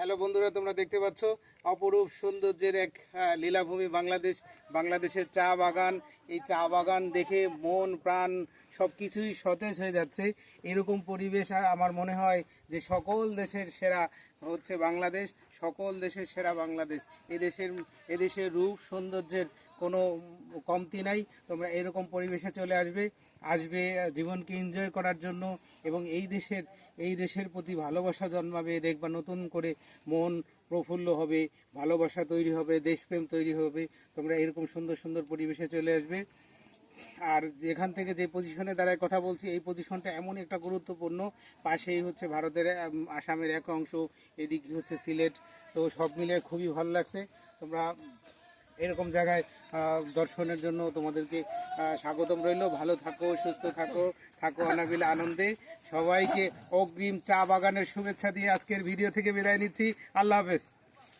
Hello বন্ধুরা, তোমরা দেখতে পাচ্ছ অপরূপ সৌন্দর্যের এক লীলাভূমি বাংলাদেশের চা বাগান। এই চা বাগান দেখে মন প্রাণ সব কিছুই সতেজ হয়ে যাচ্ছে। এরকম পরিবেশ আমার মনে হয় যে সকল দেশের সেরা হচ্ছে বাংলাদেশ, সকল দেশের সেরা বাংলাদেশ। এদেশের রূপ সৌন্দর্যের কোনো কমতি নাই। তোমরা এরকম পরিবেশে চলে আসবে জীবনকে এনজয় করার জন্য, এবং এই দেশের প্রতি ভালোবাসা জন্মাবে। দেখবা নতুন করে মন প্রফুল্ল হবে, ভালোবাসা তৈরি হবে, দেশপ্রেম তৈরি হবে। তোমরা এরকম সুন্দর সুন্দর পরিবেশে চলে আসবে। আর যেখান থেকে যে পজিশনে দাঁড়ায় কথা বলছি, এই পজিশনটা এমন একটা গুরুত্বপূর্ণ। পাশেই হচ্ছে ভারতের আসামের এক অংশ, এদিকে হচ্ছে সিলেট। তো সব মিলে খুবই ভালো লাগছে। তোমরা এরকম জায়গায় দর্শনের জন্য তোমাদেরকে স্বাগতম রইল। ভালো থাকো, সুস্থ থাকো অনাবিল আনন্দে। সবাইকে অগ্রিম চা বাগানের শুভেচ্ছা দিয়ে আজকের ভিডিও থেকে বিদায় নিচ্ছি। আল্লাহ হাফেজ।